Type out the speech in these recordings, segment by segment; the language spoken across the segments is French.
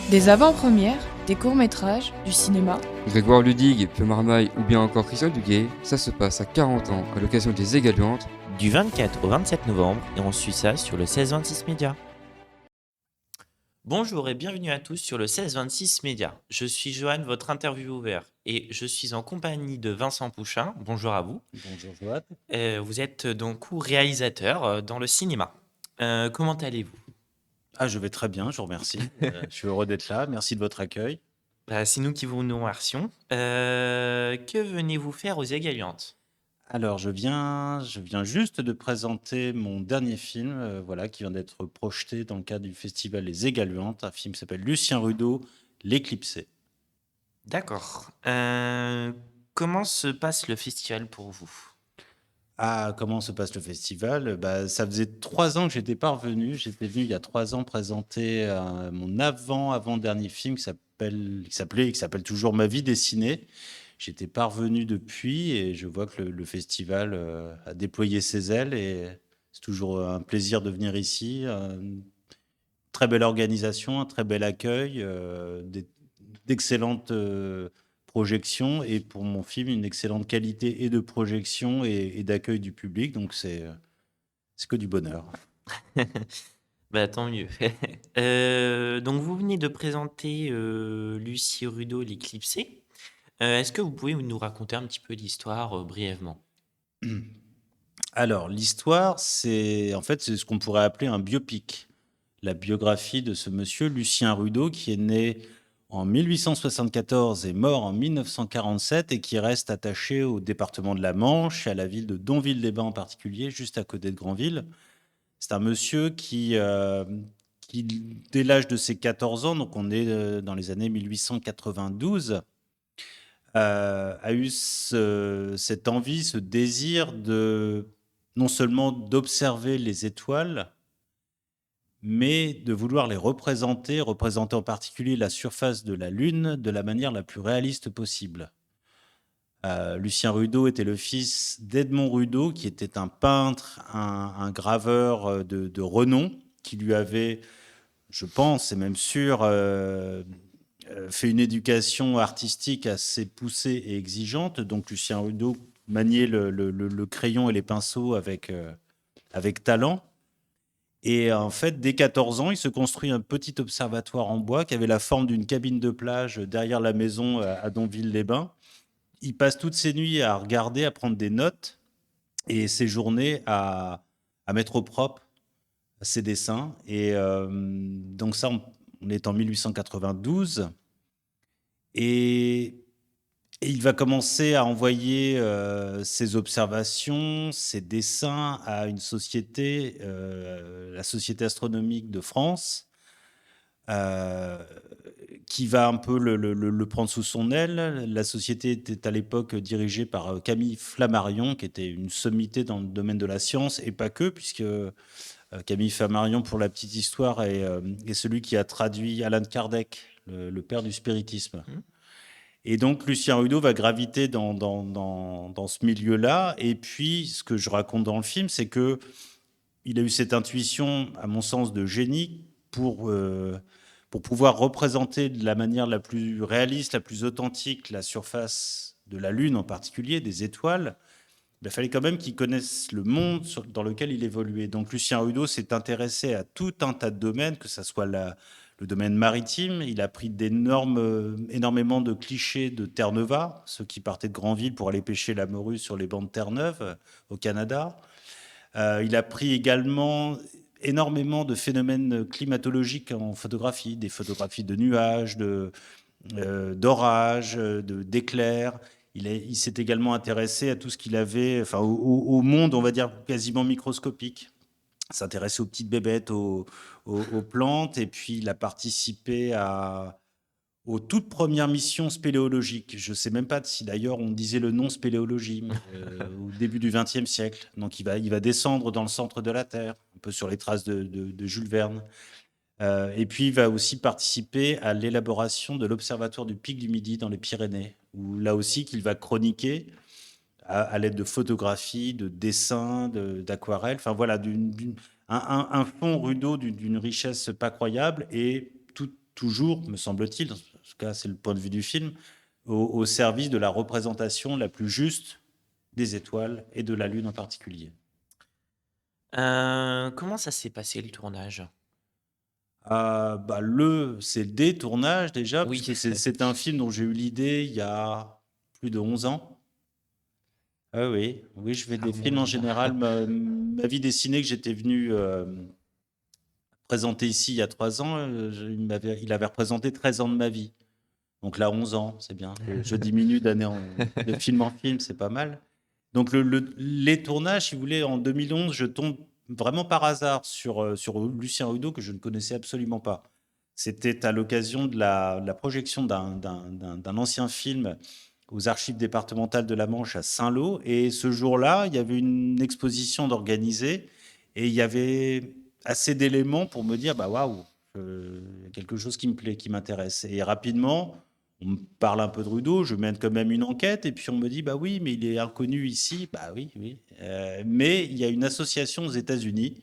Des avant-premières, des courts-métrages, du cinéma. Grégoire Ludig, Pio Marmaille ou bien encore Christian Duguay, ça se passe à 40 ans à l'occasion des Égaluantes. Du 24 au 27 novembre et on suit ça sur le 16-26 Média. Bonjour et bienvenue à tous sur le 16-26 Média. Je suis Johan, votre intervieweur, et je suis en compagnie de Vincent Pouchin. Bonjour à vous. Bonjour Joanne. Vous êtes donc réalisateur dans le cinéma. Comment allez-vous? Je vais très bien, je vous remercie. Je suis heureux d'être là. Merci de votre accueil. C'est nous qui vous nous remercions. Que venez-vous faire aux Égaluantes? Alors, je viens juste de présenter mon dernier film, voilà, qui vient d'être projeté dans le cadre du festival Les Égaluantes. Un film qui s'appelle Lucien Rudeau, L'Éclipsé. D'accord. Comment se passe le festival pour vous? Comment se passe le festival? Ça faisait 3 ans que j'étais pas revenu. J'étais venu il y a 3 ans présenter mon avant-dernier film qui s'appelle toujours Ma vie dessinée. J'étais pas revenu depuis et je vois que le festival a déployé ses ailes et c'est toujours un plaisir de venir ici. Une très belle organisation, un très bel accueil, d'excellentes projections et pour mon film, une excellente qualité et de projection et d'accueil du public. Donc c'est que du bonheur. Tant mieux. Donc vous venez de présenter Lucie Rudeau, L'Éclipsé. Est-ce que vous pouvez nous raconter un petit peu l'histoire brièvement? Alors, l'histoire, c'est ce qu'on pourrait appeler un biopic. La biographie de ce monsieur, Lucien Rudeau, qui est né en 1874 et mort en 1947 et qui reste attaché au département de la Manche et à la ville de Donville-les-Bains en particulier, juste à côté de Granville. C'est un monsieur qui, dès l'âge de ses 14 ans, donc on est dans les années 1892, a eu cette envie, ce désir de non seulement d'observer les étoiles, mais de vouloir les représenter en particulier la surface de la Lune de la manière la plus réaliste possible. Lucien Rudeau était le fils d'Edmond Rudeau, qui était un peintre, un graveur de renom, qui lui avait, je pense, et même sûr, fait une éducation artistique assez poussée et exigeante. Donc Lucien Rudeau maniait le crayon et les pinceaux avec talent. Et en fait, dès 14 ans, il se construit un petit observatoire en bois qui avait la forme d'une cabine de plage derrière la maison à Donville-les-Bains. Il passe toutes ses nuits à regarder, à prendre des notes et ses journées à mettre au propre ses dessins. Et donc ça, on est en 1892. Et il va commencer à envoyer ses observations, ses dessins à une société, la Société astronomique de France, euh, qui va un peu le prendre sous son aile. La société était à l'époque dirigée par Camille Flammarion, qui était une sommité dans le domaine de la science, et pas que, puisque Camille Flammarion, pour la petite histoire, est celui qui a traduit Alan Kardec, le père du spiritisme. Mhm. Et donc, Lucien Rudeau va graviter dans ce milieu-là. Et puis, ce que je raconte dans le film, c'est que il a eu cette intuition, à mon sens, de génie pour pouvoir représenter de la manière la plus réaliste, la plus authentique, la surface de la Lune en particulier, des étoiles. Il fallait quand même qu'il connaisse le monde dans lequel il évoluait. Donc, Lucien Rudeau s'est intéressé à tout un tas de domaines, que ce soit le domaine maritime. Il a pris énormément de clichés de Terre-Neuve, ceux qui partaient de Granville pour aller pêcher la morue sur les bancs de Terre-Neuve au Canada. Il a pris également énormément de phénomènes climatologiques en photographie, des photographies de nuages, d'orages, d'éclairs. Il s'est également intéressé à tout ce qu'il avait, enfin au monde, on va dire, quasiment microscopique. S'intéresser aux petites bébêtes, aux plantes, et puis il a participé aux toutes premières missions spéléologiques. Je ne sais même pas si d'ailleurs on disait le nom spéléologie, mais, au début du XXe siècle. Donc il va descendre dans le centre de la Terre, un peu sur les traces de Jules Verne. Et puis il va aussi participer à l'élaboration de l'Observatoire du Pic du Midi dans les Pyrénées, où là aussi qu'il va chroniquer à l'aide de photographies, de dessins, d'aquarelles. Enfin voilà, un fond Rudeau d'une richesse pas croyable et toujours, me semble-t-il, en tout cas c'est le point de vue du film, au service de la représentation la plus juste des étoiles et de la Lune en particulier. Comment ça s'est passé le tournage? Bah, c'est des tournages déjà, Oui. puisque c'est un film dont j'ai eu l'idée il y a plus de 11 ans. Ah oui, oui, je fais Ça des films remonte en bien. général. Ma vie dessinée que j'étais venu présenter ici il y a 3 ans, il avait représenté 13 ans de ma vie. Donc là, 11 ans, c'est bien. Je diminue de film en film, c'est pas mal. Donc les tournages, si vous voulez, en 2011, je tombe vraiment par hasard sur Lucien Rudeau, que je ne connaissais absolument pas. C'était à l'occasion de la projection d'un ancien film aux archives départementales de la Manche à Saint-Lô. Et ce jour-là, il y avait une exposition d'organiser et il y avait assez d'éléments pour me dire, bah waouh, il y a quelque chose qui me plaît, qui m'intéresse. Et rapidement, on me parle un peu de Rudeau, je mène quand même une enquête, et puis on me dit, bah oui, mais il est inconnu ici. Bah oui, oui. Mais il y a une association aux États-Unis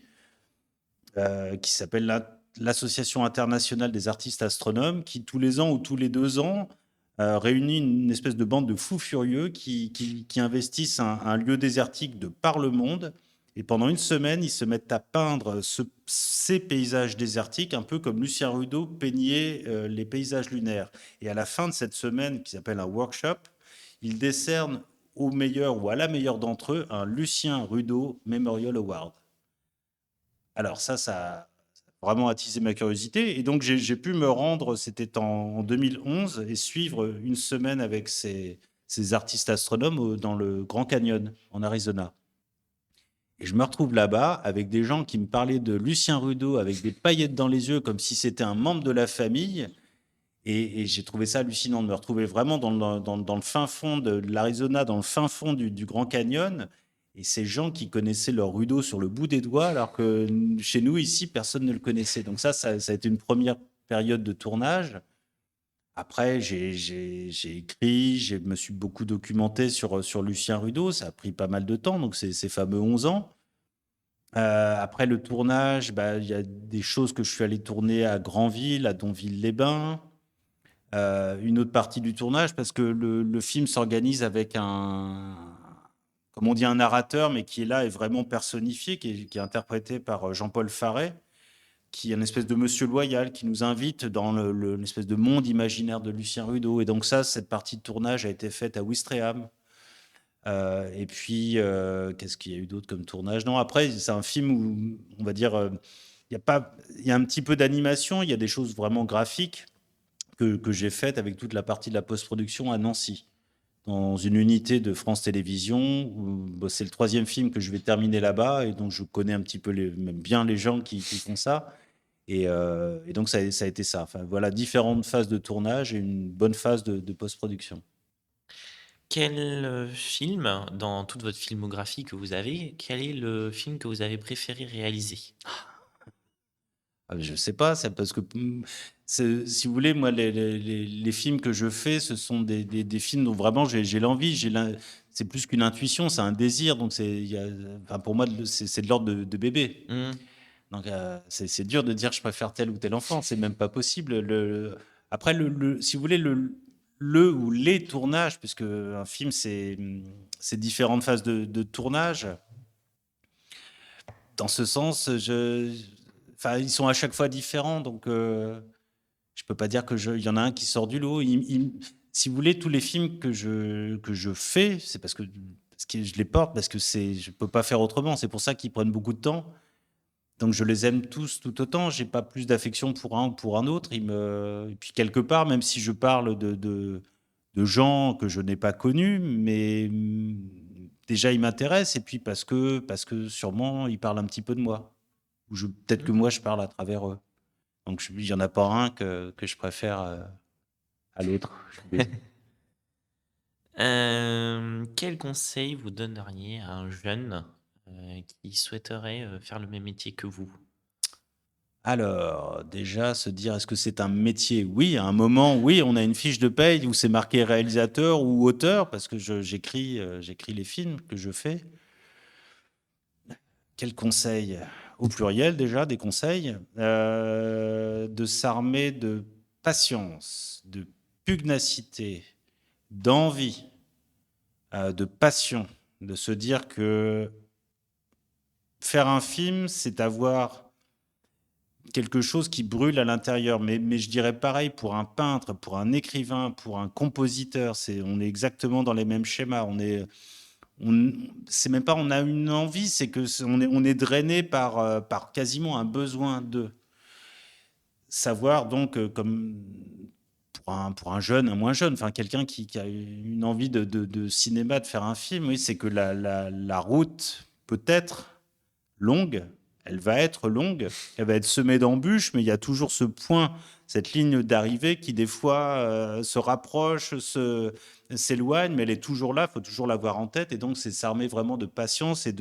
qui s'appelle l'Association internationale des artistes astronomes, qui tous les ans ou tous les 2 ans réunit une espèce de bande de fous furieux qui investissent un lieu désertique de par le monde. Et pendant une semaine, ils se mettent à peindre ces paysages désertiques, un peu comme Lucien Rudeau peignait les paysages lunaires. Et à la fin de cette semaine, qui s'appelle un workshop, ils décernent au meilleur ou à la meilleure d'entre eux un Lucien Rudeau Memorial Award. Alors ça a vraiment attisé ma curiosité. Et donc, j'ai pu me rendre, c'était en 2011, et suivre une semaine avec ces artistes astronomes dans le Grand Canyon, en Arizona. Et je me retrouve là-bas avec des gens qui me parlaient de Lucien Rudeau avec des paillettes dans les yeux, comme si c'était un membre de la famille. Et j'ai trouvé ça hallucinant de me retrouver vraiment dans le fin fond de l'Arizona, dans le fin fond du Grand Canyon. Et ces gens qui connaissaient leur Rudeau sur le bout des doigts, alors que chez nous, ici, personne ne le connaissait. Donc ça a été une première période de tournage. Après, j'ai écrit, je me suis beaucoup documenté sur Lucien Rudeau. Ça a pris pas mal de temps, donc ces fameux 11 ans. Après le tournage, bah, il y a des choses que je suis allé tourner à Granville, à Donville-les-Bains. Une autre partie du tournage, parce que le film s'organise avec comme on dit, un narrateur, mais qui est là, est vraiment personnifié, qui est interprété par Jean-Paul Farret, qui est une espèce de monsieur loyal, qui nous invite dans l'espèce de monde imaginaire de Lucien Rudeau. Et donc ça, cette partie de tournage a été faite à Ouistreham. Et puis, qu'est-ce qu'il y a eu d'autre comme tournage? Non, après, c'est un film où, on va dire, il y a un petit peu d'animation, il y a des choses vraiment graphiques que j'ai faites avec toute la partie de la post-production à Nancy, dans une unité de France Télévisions. C'est le 3e film que je vais terminer là-bas, et donc je connais un petit peu même bien les gens qui font ça. Et donc ça a été ça. Enfin, voilà, différentes phases de tournage et une bonne phase de post-production. Quel film, dans toute votre filmographie que vous avez, quel est le film que vous avez préféré réaliser? Ah, je sais pas, c'est parce que si vous voulez, moi, les films que je fais, ce sont des films dont vraiment j'ai l'envie. C'est plus qu'une intuition, c'est un désir. Donc, enfin, pour moi, c'est de l'ordre de bébé. Mmh. Donc, c'est dur de dire je préfère tel ou tel enfant. C'est même pas possible. Après, si vous voulez, le ou les tournages, puisque un film, c'est différentes phases de tournage. Dans ce sens, enfin, ils sont à chaque fois différents, donc je peux pas dire il y en a un qui sort du lot. Si vous voulez, tous les films que je fais, c'est parce que je les porte, parce que je peux pas faire autrement. C'est pour ça qu'ils prennent beaucoup de temps. Donc je les aime tous tout autant. J'ai pas plus d'affection pour un ou pour un autre. Et puis quelque part, même si je parle de gens que je n'ai pas connus, mais déjà ils m'intéressent. Et puis parce que sûrement ils parlent un petit peu de moi. Ou peut-être que moi je parle à travers eux. Donc il y en a pas un que je préfère à l'autre. Quel conseil vous donneriez à un jeune, qui souhaiterait, faire le même métier que vous? Alors, déjà, se dire, est-ce que c'est un métier? Oui, à un moment, oui, on a une fiche de paye où c'est marqué réalisateur ou auteur, parce que j'écris les films que je fais. Quel conseil? Au pluriel, déjà, des conseils. De s'armer de patience, de pugnacité, d'envie, de passion, de se dire que faire un film, c'est avoir quelque chose qui brûle à l'intérieur. Mais je dirais pareil pour un peintre, pour un écrivain, pour un compositeur. On est exactement dans les mêmes schémas. C'est même pas on a une envie, c'est que on est drainé par quasiment un besoin de savoir donc comme pour un jeune, un moins jeune, enfin quelqu'un qui a une envie de cinéma, de faire un film, oui, c'est que la route peut être longue, elle va être longue, elle va être semée d'embûches, mais il y a toujours ce point, cette ligne d'arrivée qui des fois se rapproche, s'éloigne, mais elle est toujours là, il faut toujours l'avoir en tête, et donc c'est s'armer vraiment de patience et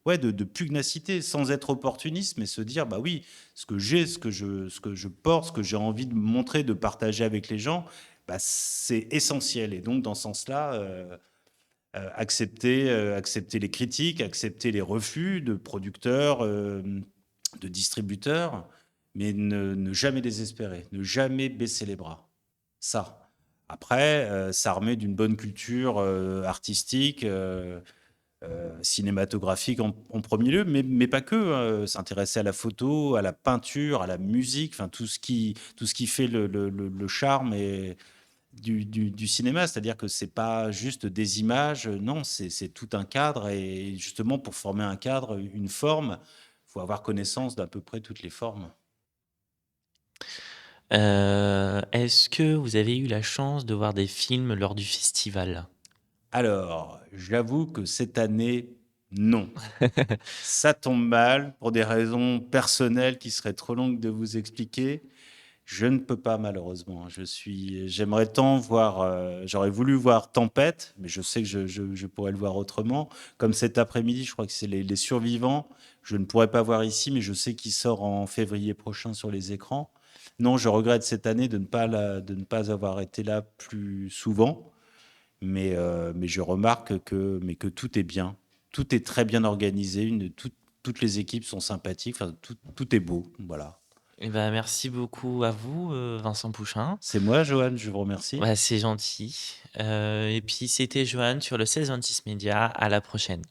ouais, de pugnacité, sans être opportuniste, mais se dire, bah oui, ce que j'ai, ce que je porte, ce que j'ai envie de montrer, de partager avec les gens, bah, c'est essentiel. Et donc, dans ce sens-là, accepter les critiques, accepter les refus de producteurs, de distributeurs, mais ne jamais désespérer, ne jamais baisser les bras. Ça. Après, s'armer d'une bonne culture artistique, cinématographique en premier lieu, mais pas que. S'intéresser à la photo, à la peinture, à la musique, enfin tout ce qui fait le charme du cinéma. C'est-à-dire que c'est pas juste des images, non, c'est tout un cadre. Et justement, pour former un cadre, une forme, il faut avoir connaissance d'à peu près toutes les formes. Est-ce que vous avez eu la chance de voir des films lors du festival? Alors, j'avoue que cette année, non. Ça tombe mal pour des raisons personnelles qui seraient trop longues de vous expliquer. Je ne peux pas malheureusement. J'aimerais tant voir. J'aurais voulu voir Tempête, mais je sais que je pourrais le voir autrement. Comme cet après-midi, je crois que c'est les Survivants. Je ne pourrais pas voir ici, mais je sais qu'il sort en février prochain sur les écrans. Non, je regrette cette année de ne pas avoir été là plus souvent. Mais je remarque que tout est bien. Tout est très bien organisé. Toutes les équipes sont sympathiques. Enfin, tout est beau. Voilà. Eh ben, merci beaucoup à vous, Vincent Pouchin. C'est moi, Johan, je vous remercie. Bah, c'est gentil. Et puis c'était Johan sur le 16 Média. À la prochaine.